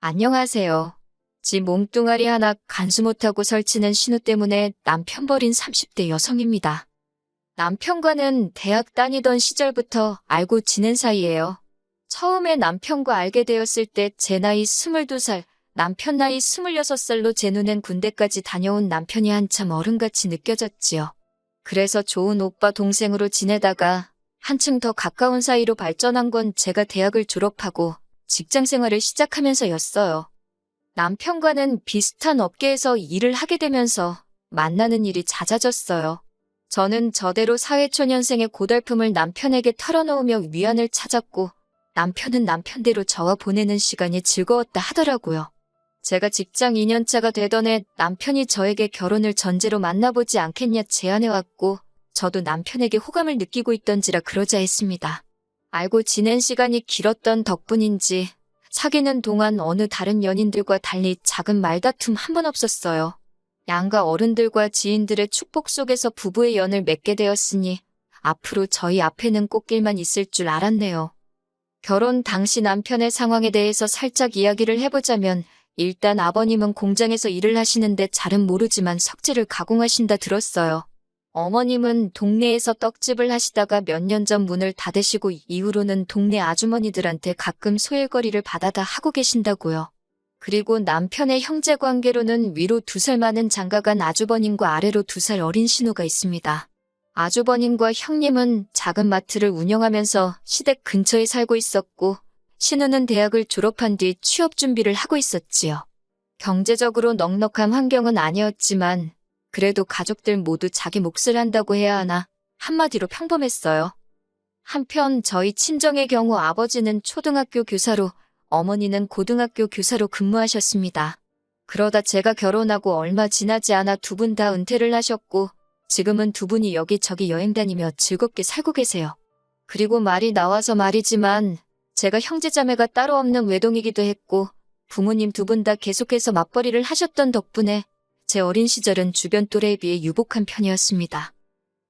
안녕하세요. 지 몸뚱아리 하나 간수 못하고 설치는 신우 때문에 남편 버린 30대 여성입니다. 남편과는 대학 다니던 시절부터 알고 지낸 사이예요. 처음에 남편과 알게 되었을 때 제 나이 22살, 남편 나이 26살로 제 눈엔 군대까지 다녀온 남편이 한참 어른같이 느껴졌지요. 그래서 좋은 오빠 동생으로 지내다가 한층 더 가까운 사이로 발전한 건 제가 대학을 졸업하고 직장 생활을 시작하면서였어요. 남편과는 비슷한 업계에서 일을 하게 되면서 만나는 일이 잦아졌어요. 저는 저대로 사회초년생의 고달픔을 남편에게 털어놓으며 위안을 찾았고 남편은 남편대로 저와 보내는 시간이 즐거웠다 하더라고요. 제가 직장 2년차가 되던 해 남편이 저에게 결혼을 전제로 만나보지 않겠냐 제안해왔고 저도 남편에게 호감을 느끼고 있던지라 그러자 했습니다. 알고 지낸 시간이 길었던 덕분인지 사귀는 동안 어느 다른 연인들과 달리 작은 말다툼 한 번 없었어요. 양가 어른들과 지인들의 축복 속에서 부부의 연을 맺게 되었으니 앞으로 저희 앞에는 꽃길만 있을 줄 알았네요. 결혼 당시 남편의 상황에 대해서 살짝 이야기를 해보자면 일단 아버님은 공장에서 일을 하시는데 잘은 모르지만 석재를 가공하신다 들었어요. 어머님은 동네에서 떡집을 하시다가 몇 년 전 문을 닫으시고 이후로는 동네 아주머니들한테 가끔 소일거리를 받아다 하고 계신다고요. 그리고 남편의 형제 관계로는 위로 2살 많은 장가간 아주버님과 아래로 2살 어린 신우가 있습니다. 아주버님과 형님은 작은 마트를 운영하면서 시댁 근처에 살고 있었고 신우는 대학을 졸업한 뒤 취업 준비를 하고 있었지요. 경제적으로 넉넉한 환경은 아니었지만 그래도 가족들 모두 자기 몫을 한다고 해야 하나 한마디로 평범했어요. 한편 저희 친정의 경우 아버지는 초등학교 교사로 어머니는 고등학교 교사로 근무하셨습니다. 그러다 제가 결혼하고 얼마 지나지 않아 두 분 다 은퇴를 하셨고 지금은 두 분이 여기저기 여행 다니며 즐겁게 살고 계세요. 그리고 말이 나와서 말이지만 제가 형제자매가 따로 없는 외동이기도 했고 부모님 두 분 다 계속해서 맞벌이를 하셨던 덕분에 제 어린 시절은 주변 또래에 비해 유복한 편이었습니다.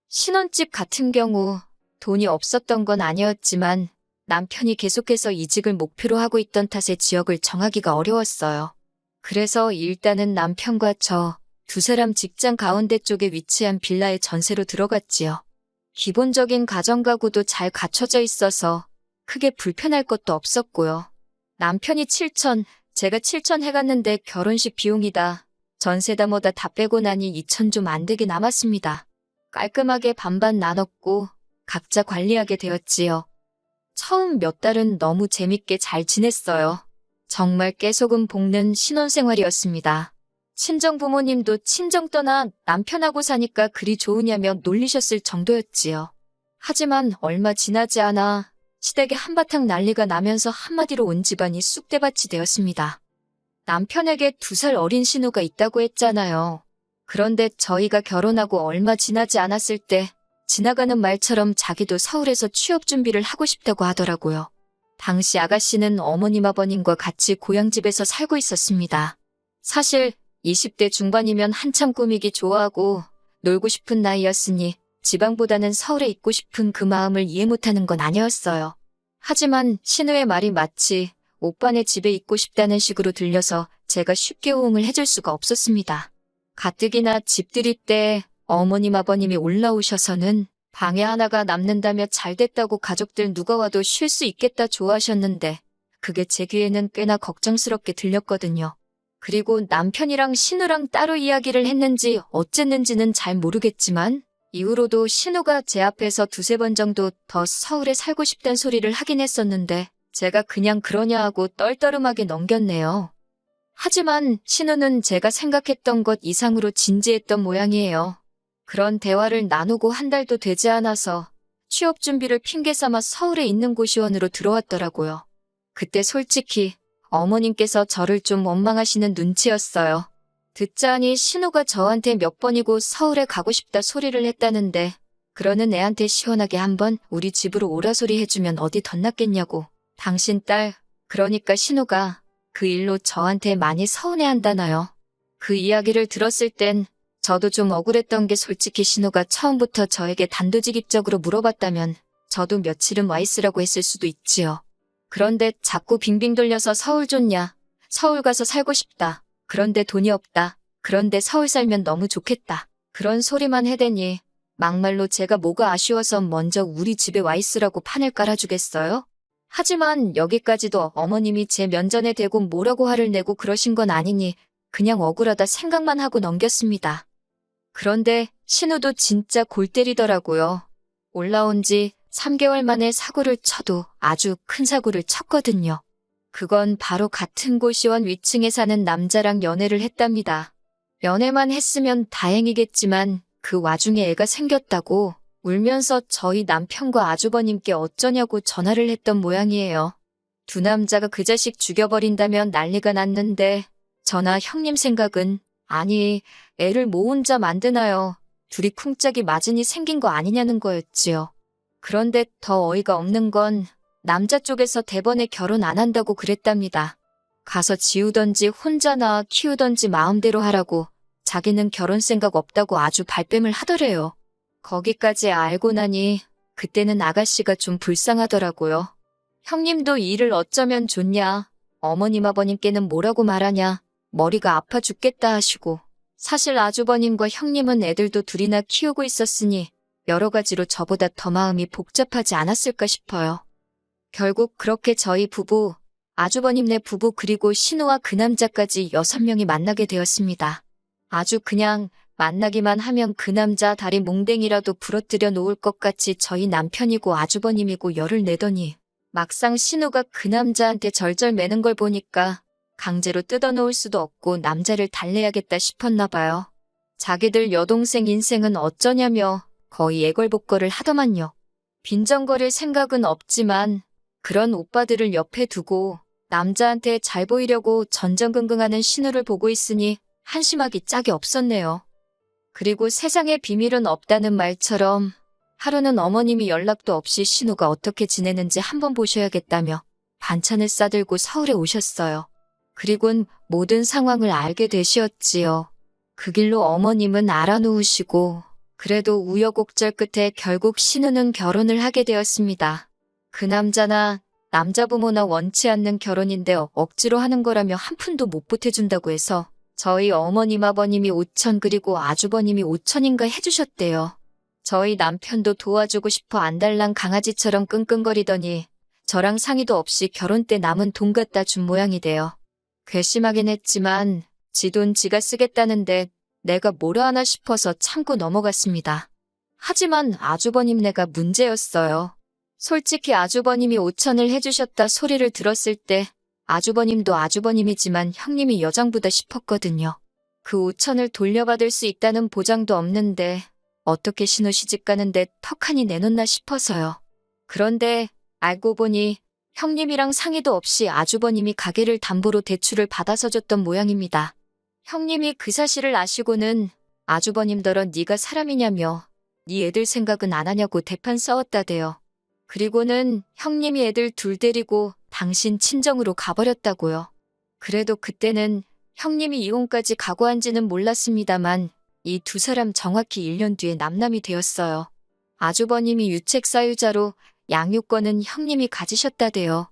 신혼집 같은 경우 돈이 없었던 건 아니었지만 남편이 계속해서 이직을 목표로 하고 있던 탓에 지역을 정하기가 어려웠어요. 그래서 일단은 남편과 저 두 사람 직장 가운데 쪽에 위치한 빌라에 전세로 들어갔지요. 기본적인 가정가구도 잘 갖춰져 있어서 크게 불편할 것도 없었고요. 남편이 7천, 제가 7천 해갔는데 결혼식 비용이다. 전세다 뭐다 다 빼고 나니 2천 좀 안 되게 남았습니다. 깔끔하게 반반 나눴고 각자 관리하게 되었지요. 처음 몇 달은 너무 재밌게 잘 지냈어요. 정말 깨소금 볶는 신혼생활이었습니다. 친정 부모님도 친정 떠나 남편하고 사니까 그리 좋으냐며 놀리셨을 정도였지요. 하지만 얼마 지나지 않아 시댁에 한바탕 난리가 나면서 한마디로 온 집안이 쑥대밭이 되었습니다. 남편에게 2살 어린 신우가 있다고 했잖아요. 그런데 저희가 결혼하고 얼마 지나지 않았을 때 지나가는 말처럼 자기도 서울에서 취업 준비를 하고 싶다고 하더라고요. 당시 아가씨는 어머님 아버님과 같이 고향집에서 살고 있었습니다. 사실 20대 중반이면 한참 꾸미기 좋아하고 놀고 싶은 나이였으니 지방보다는 서울에 있고 싶은 그 마음을 이해 못하는 건 아니었어요. 하지만 신우의 말이 마치 오빠네 집에 있고 싶다는 식으로 들려서 제가 쉽게 호응을 해줄 수가 없었습니다. 가뜩이나 집들이 때 어머님 아버님이 올라오셔서는 방에 하나가 남는다며 잘됐다고 가족들 누가 와도 쉴 수 있겠다 좋아하셨는데 그게 제 귀에는 꽤나 걱정스럽게 들렸거든요. 그리고 남편이랑 신우랑 따로 이야기를 했는지 어쨌는지는 잘 모르겠지만 이후로도 신우가 제 앞에서 2-3번 정도 더 서울에 살고 싶단 소리를 하긴 했었는데 제가 그냥 그러냐 하고 떨떠름하게 넘겼네요. 하지만 신우는 제가 생각했던 것 이상으로 진지했던 모양이에요. 그런 대화를 나누고 한 달도 되지 않아서 취업 준비를 핑계 삼아 서울에 있는 고시원으로 들어왔더라고요. 그때 솔직히 어머님께서 저를 좀 원망하시는 눈치였어요. 듣자하니 신우가 저한테 몇 번이고 서울에 가고 싶다 소리를 했다는데 그러는 애한테 시원하게 한번 우리 집으로 오라 소리 해주면 어디 덧났겠냐고. 당신 딸, 그러니까 신우가 그 일로 저한테 많이 서운해한다나요. 그 이야기를 들었을 땐 저도 좀 억울했던 게 솔직히 신우가 처음부터 저에게 단도직입적으로 물어봤다면 저도 며칠은 와 있으라고 했을 수도 있지요. 그런데 자꾸 빙빙 돌려서 서울 좋냐, 서울 가서 살고 싶다. 그런데 돈이 없다. 그런데 서울 살면 너무 좋겠다. 그런 소리만 해대니 막말로 제가 뭐가 아쉬워서 먼저 우리 집에 와 있으라고 판을 깔아주겠어요? 하지만 여기까지도 어머님이 제 면전에 대고 뭐라고 화를 내고 그러신 건 아니니 그냥 억울하다 생각만 하고 넘겼습니다. 그런데 신우도 진짜 골 때리더라고요. 올라온 지 3개월 만에 사고를 쳐도 아주 큰 사고를 쳤거든요. 그건 바로 같은 고시원 위층에 사는 남자랑 연애를 했답니다. 연애만 했으면 다행이겠지만 그 와중에 애가 생겼다고 울면서 저희 남편과 아주버님께 어쩌냐고 전화를 했던 모양이에요. 두 남자가 그 자식 죽여버린다면 난리가 났는데 저나 형님 생각은 아니 애를 뭐 혼자 만드나요. 둘이 쿵짝이 맞으니 생긴 거 아니냐는 거였지요. 그런데 더 어이가 없는 건 남자 쪽에서 대번에 결혼 안 한다고 그랬답니다. 가서 지우던지 혼자 낳아 키우던지 마음대로 하라고 자기는 결혼 생각 없다고 아주 발뺌을 하더래요. 거기까지 알고 나니 그때는 아가씨가 좀 불쌍하더라고요. 형님도 일을 어쩌면 좋냐, 어머님 아버님께는 뭐라고 말하냐, 머리가 아파 죽겠다 하시고 사실 아주버님과 형님은 애들도 둘이나 키우고 있었으니 여러 가지로 저보다 더 마음이 복잡하지 않았을까 싶어요. 결국 그렇게 저희 부부, 아주버님네 부부 그리고 신우와 그 남자까지 6명이 만나게 되었습니다. 아주 그냥 만나기만 하면 그 남자 다리 몽댕이라도 부러뜨려 놓을 것 같이 저희 남편이고 아주버님이고 열을 내더니 막상 신우가 그 남자한테 절절 매는 걸 보니까 강제로 뜯어놓을 수도 없고 남자를 달래야겠다 싶었나 봐요. 자기들 여동생 인생은 어쩌냐며 거의 애걸복걸을 하더만요. 빈정거릴 생각은 없지만 그런 오빠들을 옆에 두고 남자한테 잘 보이려고 전전긍긍하는 신우를 보고 있으니 한심하기 짝이 없었네요. 그리고 세상에 비밀은 없다는 말처럼 하루는 어머님이 연락도 없이 신우가 어떻게 지내는지 한번 보셔야겠다며 반찬을 싸들고 서울에 오셨어요. 그리곤 모든 상황을 알게 되시었지요. 그 길로 어머님은 알아놓으시고 그래도 우여곡절 끝에 결국 신우는 결혼을 하게 되었습니다. 그 남자나 남자 부모나 원치 않는 결혼인데 억지로 하는 거라며 한 푼도 못 보태준다고 해서 저희 어머님 아버님이 5천 그리고 아주버님이 5천인가 해주셨대요. 저희 남편도 도와주고 싶어 안달난 강아지처럼 끙끙거리더니 저랑 상의도 없이 결혼 때 남은 돈 갖다 준 모양이 돼요. 괘씸하긴 했지만 지 돈 지가 쓰겠다는데 내가 뭐라 하나 싶어서 참고 넘어갔습니다. 하지만 아주버님네가 문제였어요. 솔직히 아주버님이 5천을 해주셨다 소리를 들었을 때 아주버님도 아주버님이지만 형님이 여장부다 싶었거든요. 그 5천을 돌려받을 수 있다는 보장도 없는데 어떻게 신우 시집 가는데 턱하니 내놓나 싶어서요. 그런데 알고 보니 형님이랑 상의도 없이 아주버님이 가게를 담보로 대출을 받아서 줬던 모양입니다. 형님이 그 사실을 아시고는 아주버님더러 네가 사람이냐며 네 애들 생각은 안 하냐고 대판 싸웠다대요. 그리고는 형님이 애들 둘 데리고 당신 친정으로 가버렸다고요. 그래도 그때는 형님이 이혼까지 각오한지는 몰랐습니다만 이 두 사람 정확히 1년 뒤에 남남이 되었어요. 아주버님이 유책 사유자로 양육권은 형님이 가지셨다대요.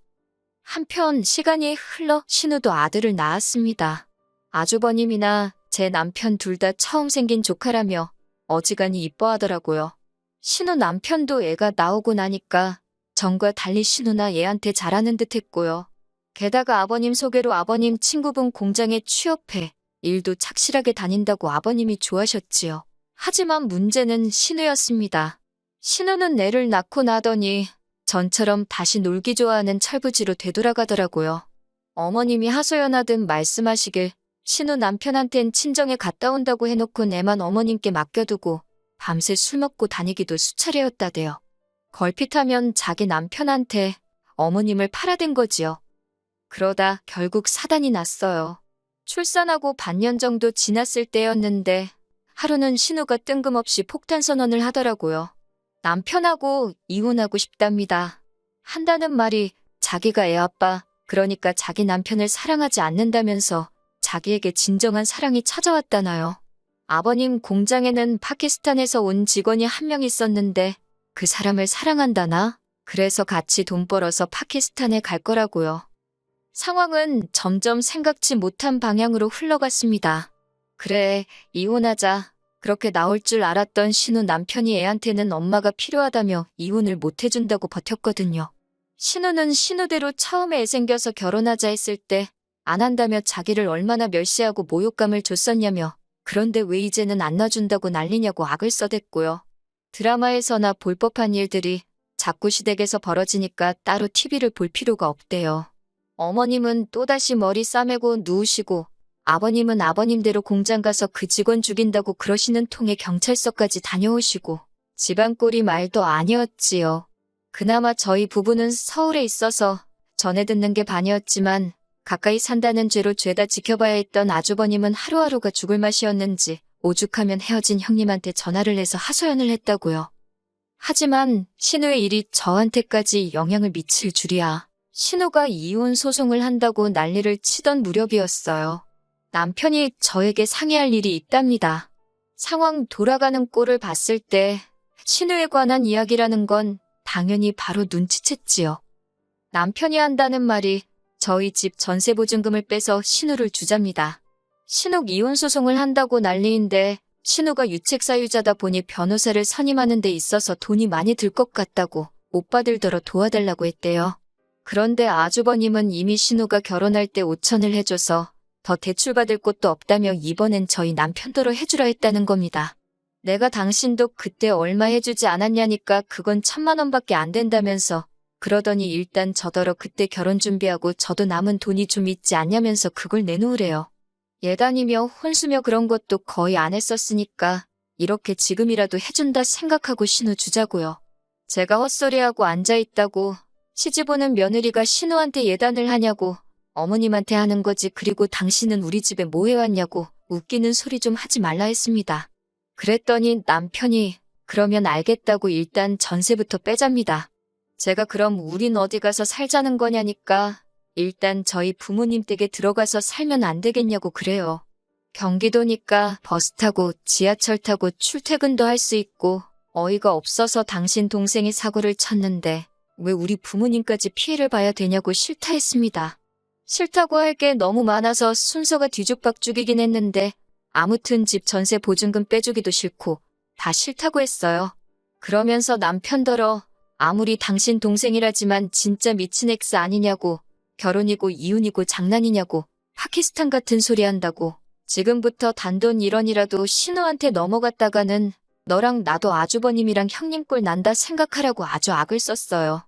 한편 시간이 흘러 신우도 아들을 낳았습니다. 아주버님이나 제 남편 둘 다 처음 생긴 조카라며 어지간히 이뻐하더라고요. 신우 남편도 애가 나오고 나니까 전과 달리 신우나 얘한테 잘하는 듯 했고요. 게다가 아버님 소개로 아버님 친구분 공장에 취업해 일도 착실하게 다닌다고 아버님이 좋아하셨지요. 하지만 문제는 신우였습니다. 신우는 애를 낳고 나더니 전처럼 다시 놀기 좋아하는 철부지로 되돌아가더라고요. 어머님이 하소연하듯 말씀하시길 신우 남편한텐 친정에 갔다 온다고 해놓고 애만 어머님께 맡겨두고 밤새 술 먹고 다니기도 수차례였다대요. 걸핏하면 자기 남편한테 어머님을 팔아댄 거지요. 그러다 결국 사단이 났어요. 출산하고 반년 정도 지났을 때였는데 하루는 신우가 뜬금없이 폭탄 선언을 하더라고요. 남편하고 이혼하고 싶답니다. 한다는 말이 자기가 애 아빠, 그러니까 자기 남편을 사랑하지 않는다면서 자기에게 진정한 사랑이 찾아왔다나요. 아버님 공장에는 파키스탄에서 온 직원이 한 명 있었는데 그 사람을 사랑한다나? 그래서 같이 돈 벌어서 파키스탄에 갈 거라고요. 상황은 점점 생각지 못한 방향으로 흘러갔습니다. 그래, 이혼하자. 그렇게 나올 줄 알았던 신우 남편이 애한테는 엄마가 필요하다며 이혼을 못 해준다고 버텼거든요. 신우는 신우대로 처음에 애생겨서 결혼하자 했을 때 안 한다며 자기를 얼마나 멸시하고 모욕감을 줬었냐며 그런데 왜 이제는 안 놔준다고 난리냐고 악을 써댔고요. 드라마에서나 볼 법한 일들이 자꾸 시댁에서 벌어지니까 따로 TV를 볼 필요가 없대요. 어머님은 또다시 머리 싸매고 누우시고 아버님은 아버님대로 공장 가서 그 직원 죽인다고 그러시는 통에 경찰서까지 다녀오시고 집안 꼴이 말도 아니었지요. 그나마 저희 부부는 서울에 있어서 전해 듣는 게 반이었지만 가까이 산다는 죄로 죄다 지켜봐야 했던 아주버님은 하루하루가 죽을 맛이었는지 오죽하면 헤어진 형님한테 전화를 해서 하소연을 했다고요. 하지만 신우의 일이 저한테까지 영향을 미칠 줄이야. 신우가 이혼 소송을 한다고 난리를 치던 무렵이었어요. 남편이 저에게 상의할 일이 있답니다. 상황 돌아가는 꼴을 봤을 때 신우에 관한 이야기라는 건 당연히 바로 눈치챘지요. 남편이 한다는 말이 저희 집 전세보증금을 빼서 신우를 주잡니다. 신우 이혼 소송을 한다고 난리인데 신우가 유책사유자다 보니 변호사를 선임하는 데 있어서 돈이 많이 들 것 같다고 오빠들더러 도와달라고 했대요. 그런데 아주버님은 이미 신우가 결혼할 때 5천을 해줘서 더 대출받을 곳도 없다며 이번엔 저희 남편더러 해주라 했다는 겁니다. 내가 당신도 그때 얼마 해주지 않았냐니까 그건 1,000만 원밖에 안 된다면서 그러더니 일단 저더러 그때 결혼 준비하고 저도 남은 돈이 좀 있지 않냐면서 그걸 내놓으래요. 예단이며 혼수며 그런 것도 거의 안 했었으니까 이렇게 지금이라도 해준다 생각하고 신우 주자고요. 제가 헛소리하고 앉아있다고 시집 오는 며느리가 신우한테 예단을 하냐고 어머님한테 하는 거지 그리고 당신은 우리 집에 뭐 해왔냐고 웃기는 소리 좀 하지 말라 했습니다. 그랬더니 남편이 그러면 알겠다고 일단 전세부터 빼잡니다. 제가 그럼 우린 어디 가서 살자는 거냐니까 일단 저희 부모님 댁에 들어가서 살면 안 되겠냐고 그래요. 경기도니까 버스 타고 지하철 타고 출퇴근도 할 수 있고 어이가 없어서 당신 동생이 사고를 쳤는데 왜 우리 부모님까지 피해를 봐야 되냐고 싫다 했습니다. 싫다고 할 게 너무 많아서 순서가 뒤죽박죽이긴 했는데 아무튼 집 전세 보증금 빼주기도 싫고 다 싫다고 했어요. 그러면서 남편더러 아무리 당신 동생이라지만 진짜 미친 엑스 아니냐고 결혼이고 이혼이고 장난이냐고 파키스탄 같은 소리 한다고 지금부터 단돈 1원이라도 신우한테 넘어갔다가는 너랑 나도 아주버님이랑 형님 꼴 난다 생각하라고 아주 악을 썼어요.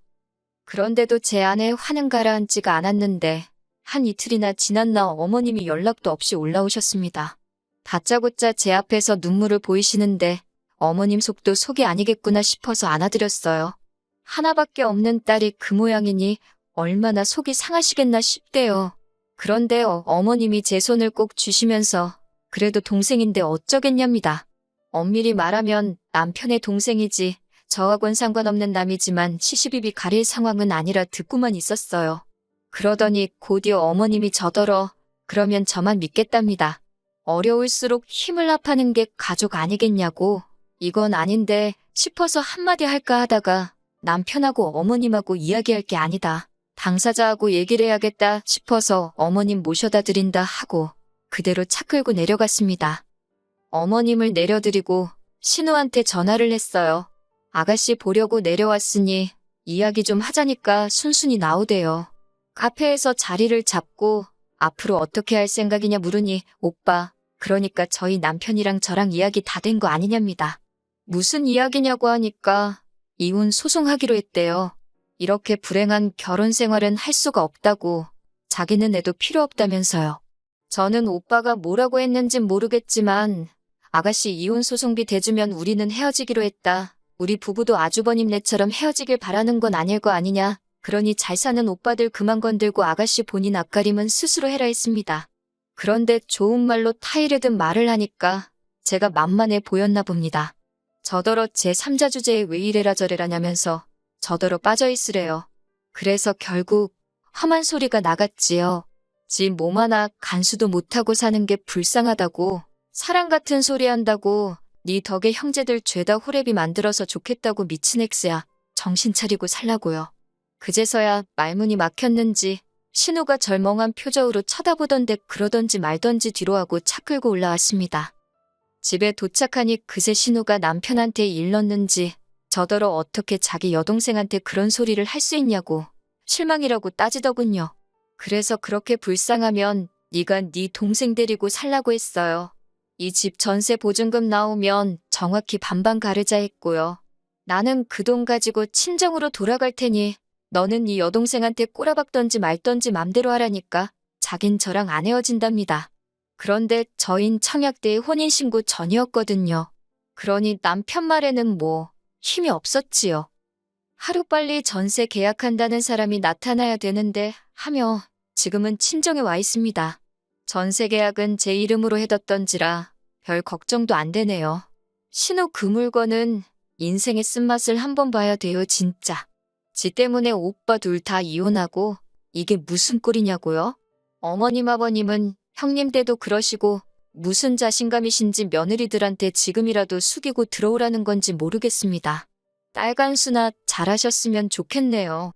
그런데도 제 아내 화는 가라앉지가 않았는데 한 이틀이나 지났나 어머님이 연락도 없이 올라오셨습니다. 다짜고짜 제 앞에서 눈물을 보이시는데 어머님 속도 속이 아니겠구나 싶어서 안아드렸어요. 하나밖에 없는 딸이 그 모양이니 얼마나 속이 상하시겠나 싶대요. 그런데 어머님이 제 손을 꼭 쥐시면서 그래도 동생인데 어쩌겠냐입니다. 엄밀히 말하면 남편의 동생이지 저하고는 상관없는 남이지만 시시비비 가릴 상황은 아니라 듣고만 있었어요. 그러더니 곧이어 어머님이 저더러 그러면 저만 믿겠답니다. 어려울수록 힘을 합하는 게 가족 아니겠냐고 이건 아닌데 싶어서 한마디 할까 하다가 남편하고 어머님하고 이야기할 게 아니다. 당사자하고 얘기를 해야겠다 싶어서 어머님 모셔다 드린다 하고 그대로 차 끌고 내려갔습니다. 어머님을 내려드리고 신우한테 전화를 했어요. 아가씨 보려고 내려왔으니 이야기 좀 하자니까 순순히 나오대요. 카페에서 자리를 잡고 앞으로 어떻게 할 생각이냐 물으니 오빠, 그러니까 저희 남편이랑 저랑 이야기 다 된 거 아니냐입니다. 무슨 이야기냐고 하니까 이혼 소송하기로 했대요. 이렇게 불행한 결혼 생활은 할 수가 없다고 자기는 애도 필요 없다면서요. 저는 오빠가 뭐라고 했는진 모르겠지만 아가씨 이혼 소송비 대주면 우리는 헤어지기로 했다. 우리 부부도 아주버님네처럼 헤어지길 바라는 건 아닐 거 아니냐. 그러니 잘 사는 오빠들 그만 건들고 아가씨 본인 앞가림은 스스로 해라 했습니다. 그런데 좋은 말로 타이르듯 말을 하니까 제가 만만해 보였나 봅니다. 저더러 제3자 주제에 왜 이래라 저래라냐면서 저더러 빠져있으래요. 그래서 결국 험한 소리가 나갔지요. 지 몸 하나 간수도 못하고 사는 게 불쌍하다고 사랑 같은 소리 한다고 네 덕에 형제들 죄다 호래비 만들어서 좋겠다고 미친 엑스야. 정신 차리고 살라고요. 그제서야 말문이 막혔는지 신우가 절멍한 표정으로 쳐다보던데 그러던지 말던지 뒤로 하고 차 끌고 올라왔습니다. 집에 도착하니 그새 신우가 남편한테 일렀는지 저더러 어떻게 자기 여동생한테 그런 소리를 할 수 있냐고 실망이라고 따지더군요. 그래서 그렇게 불쌍하면 네가 네 동생 데리고 살라고 했어요. 이 집 전세 보증금 나오면 정확히 반반 가르자 했고요. 나는 그 돈 가지고 친정으로 돌아갈 테니 너는 네 여동생한테 꼬라박던지 말던지 맘대로 하라니까 자긴 저랑 안 헤어진답니다. 그런데 저흰 청약대의 혼인신고 전이었거든요. 그러니 남편 말에는 뭐 힘이 없었지요. 하루빨리 전세 계약한다는 사람이 나타나야 되는데 하며 지금은 친정에 와 있습니다. 전세 계약은 제 이름으로 해뒀던지라 별 걱정도 안 되네요. 신우 그 물건은 인생의 쓴맛을 한번 봐야 돼요, 진짜. 지 때문에 오빠 둘 다 이혼하고 이게 무슨 꼴이냐고요? 어머님 아버님은 형님 때도 그러시고 무슨 자신감이신지 며느리들한테 지금이라도 숙이고 들어오라는 건지 모르겠습니다. 딸 간수나 잘하셨으면 좋겠네요.